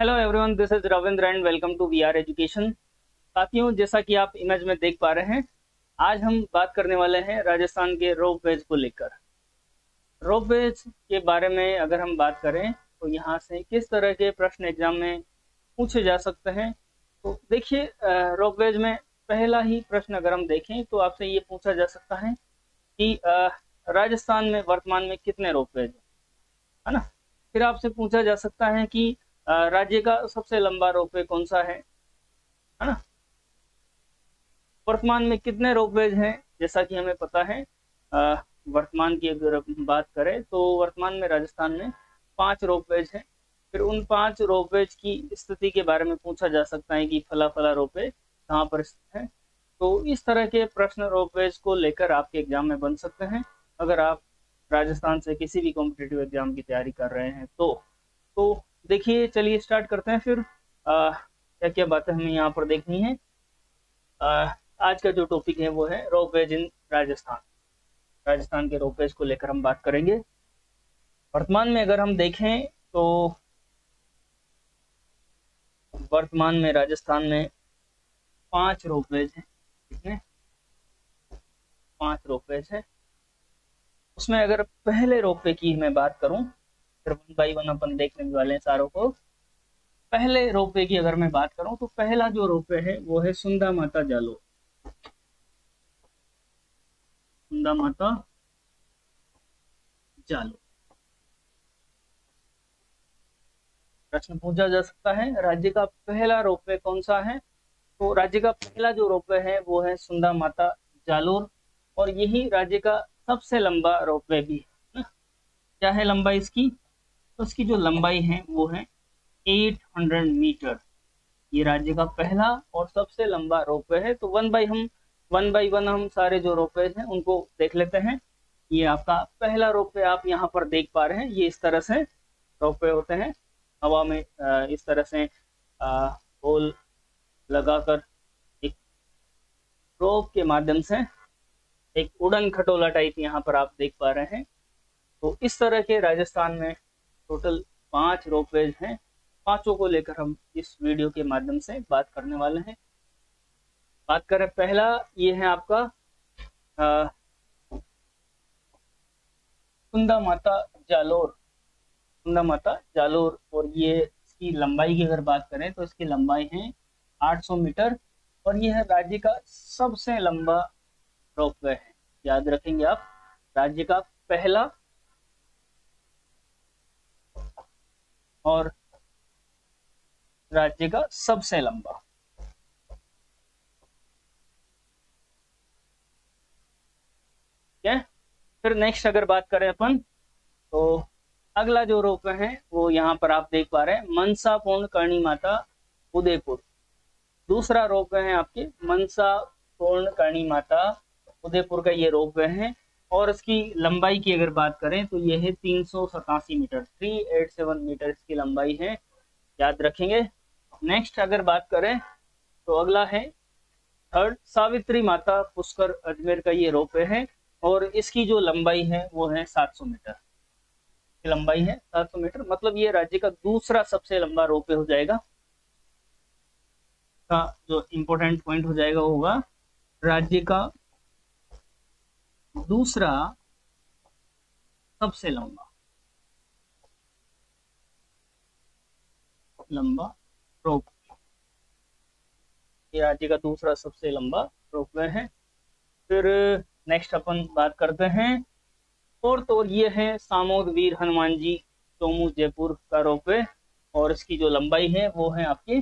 Hello everyone, this is Ravindra and welcome to VR education. साथियों, जैसा कि आप इमेज में देख पा रहे हैं, आज हम बात करने वाले हैं राजस्थान के रोपवेज को लेकर। रोपवेज के बारे में अगर हम बात करें तो यहाँ से किस तरह के प्रश्न एग्जाम में पूछे जा सकते हैं। तो देखिए, रोपवेज में पहला ही प्रश्न अगर हम देखें तो आपसे ये पूछा जा सकता है कि राजस्थान में वर्तमान में कितने रोपवेज है ना। फिर आपसे पूछा जा सकता है कि राज्य का सबसे लंबा रोपवे कौन सा है ना। वर्तमान में कितने रोपवेज हैं, जैसा कि हमें पता है। वर्तमान की अगर बात करें तो वर्तमान में राजस्थान में 5 रोपवेज हैं। फिर उन 5 रोपवेज की स्थिति के बारे में पूछा जा सकता है कि फला फला रोपवे कहाँ पर स्थित है। तो इस तरह के प्रश्न रोपवेज को लेकर आपके एग्जाम में बन सकते हैं अगर आप राजस्थान से किसी भी कॉम्पिटिटिव एग्जाम की तैयारी कर रहे हैं। तो देखिए, चलिए स्टार्ट करते हैं। फिर क्या क्या बातें हमें यहाँ पर देखनी है। आज का जो टॉपिक है वो है रोपवेज इन राजस्थान। राजस्थान के रोपवेज को लेकर हम बात करेंगे। वर्तमान में अगर हम देखें तो वर्तमान में राजस्थान में 5 रोपवेज हैं। कितने? 5 रोपवेज है। उसमें अगर पहले रोपवे की मैं बात करूं, फिर 1 बाई 1 अपन देखने वाले हैं सारों को। पहले रोपवे की अगर मैं बात करूं तो पहला जो रोपवे है वो है सुंदा माता जालोर। सुंदा माता जालोर। प्रश्न पूछा जा सकता है राज्य का पहला रोपवे कौन सा है। तो राज्य का पहला जो रोपवे है वो है सुंदा माता जालोर, और यही राज्य का सबसे लंबा रोपवे भी है ना। क्या है लंबाई इसकी? तो इसकी जो लंबाई है वो है 800 मीटर। ये राज्य का पहला और सबसे लंबा रोपवे है। तो 1 बाई 1 हम सारे जो रोपवे हैं उनको देख लेते हैं। ये आपका पहला रोपवे आप यहाँ पर देख पा रहे हैं। ये इस तरह से रोपवे होते हैं, हवा में इस तरह से होल लगाकर एक रोप के माध्यम से एक उड़न खटोला टाइप यहाँ पर आप देख पा रहे हैं। तो इस तरह के राजस्थान में टोटल 5 रोपवेज हैं। पांचों को लेकर हम इस वीडियो के माध्यम से बात करने वाले हैं। बात करें, पहला ये है आपका सुंदा माता जालोर। सुंदा माता जालोर, और ये इसकी लंबाई की अगर बात करें तो इसकी लंबाई है 800 मीटर, और यह है राज्य का सबसे लंबा रोपवे है। याद रखेंगे आप, राज्य का पहला और राज्य का सबसे लंबा। फिर नेक्स्ट अगर बात करें अपन तो अगला जो रोपवे है वो यहाँ पर आप देख पा रहे हैं मनसा पूर्ण करणी माता उदयपुर। दूसरा रोपवे है आपके मनसा पूर्ण करणी माता उदयपुर का ये रोपवे है, और इसकी लंबाई की अगर बात करें तो ये है 387 मीटर। 387 मीटर इसकी लंबाई है, याद रखेंगे। नेक्स्ट अगर बात करें तो अगला है थर्ड सावित्री माता पुष्कर अजमेर का ये रोपवे है, और इसकी जो लंबाई है वो है 700 मीटर। लंबाई है 700 मीटर, मतलब ये राज्य का दूसरा सबसे लंबा रोपवे हो जाएगा। का जो इंपॉर्टेंट पॉइंट हो जाएगा वो होगा राज्य का दूसरा सबसे लंबा रोपवे। ये राज्य का दूसरा सबसे लंबा रोपवे है। फिर नेक्स्ट अपन बात करते हैं और तो ये है सामोद वीर हनुमान जी चोमू जयपुर का रोपवे, और इसकी जो लंबाई है वो है आपकी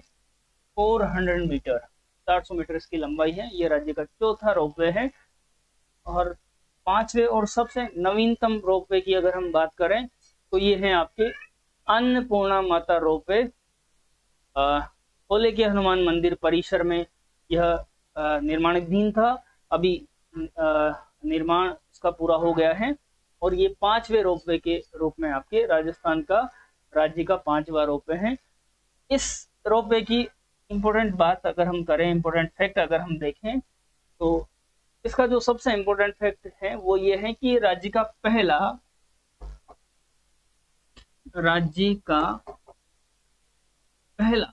400 मीटर। 400 मीटर इसकी लंबाई है। ये राज्य का चौथा रोपवे है। और पांचवे और सबसे नवीनतम रोपवे की अगर हम बात करें तो ये है आपके अन्नपूर्णा माता रोपवे। होले के हनुमान मंदिर परिसर में यह निर्माणाधीन था। अभी निर्माण इसका पूरा हो गया है, और ये 5वें रोपवे के रूप में आपके राजस्थान का राज्य का 5वां रोपवे है। इस रोपवे की इंपॉर्टेंट बात अगर हम करें, इंपॉर्टेंट फैक्ट अगर हम देखें तो इसका जो सबसे इंपॉर्टेंट फैक्ट है वो ये है कि राज्य का पहला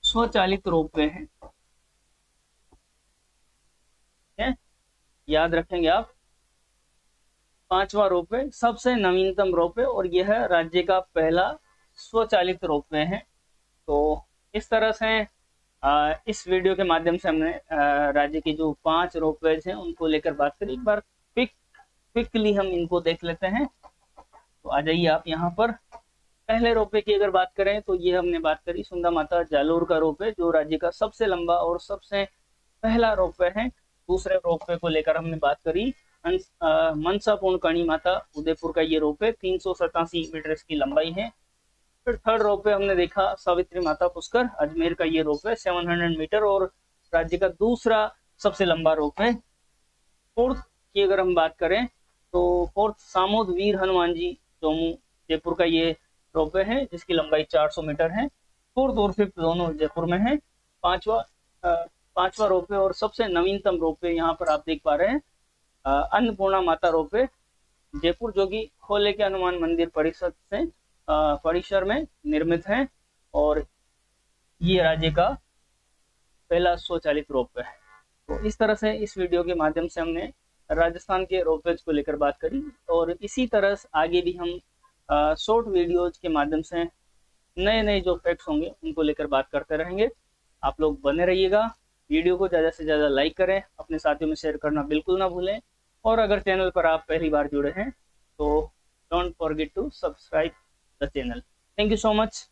स्वचालित रोपवे है, याद रखेंगे आप। पांचवा रोपवे सबसे नवीनतम रोपवे और यह राज्य का पहला स्वचालित रोपवे है। तो इस तरह से इस वीडियो के माध्यम से हमने राज्य की जो 5 रोपवेज हैं उनको लेकर बात करी। एक बार क्विकली हम इनको देख लेते हैं। तो आ जाइए आप यहाँ पर। पहले रोपवे की अगर बात करें तो ये हमने बात करी सुंदा माता जालोर का रोपवे, जो राज्य का सबसे लंबा और सबसे पहला रोपवे है। दूसरे रोपवे को लेकर हमने बात करी मनसा पूर्णकर्णी माता उदयपुर का ये रोपवे 387 मीटर इसकी लंबाई है। फिर थर्ड रोपवे हमने देखा सावित्री माता पुष्कर अजमेर का ये रोपवे 700 मीटर और राज्य का दूसरा सबसे लंबा रोपवे। फोर्थ की अगर हम बात करें तो फोर्थ सामोद वीर हनुमान जी चौमू जयपुर का ये रोपवे है जिसकी लंबाई 400 मीटर है। फोर्थ और फिफ्थ दोनों जयपुर में है। पांचवा रोपवे और सबसे नवीनतम रोपवे यहाँ पर आप देख पा रहे हैं अन्नपूर्णा माता रोपवे जयपुर, जो कि खोले के हनुमान मंदिर परिसर में निर्मित है और ये राज्य का पहला स्वचालित रोपवे है। तो इस तरह से इस वीडियो के माध्यम से हमने राजस्थान के रोपवेज को लेकर बात करी और इसी तरह से आगे भी हम शॉर्ट वीडियोज के माध्यम से नए नए जो फैक्ट्स होंगे उनको लेकर बात करते रहेंगे। आप लोग बने रहिएगा। वीडियो को ज़्यादा से ज़्यादा लाइक करें, अपने साथियों में शेयर करना बिल्कुल ना भूलें और अगर चैनल पर आप पहली बार जुड़े हैं तो don't forget to subscribe the channel. Thank you so much.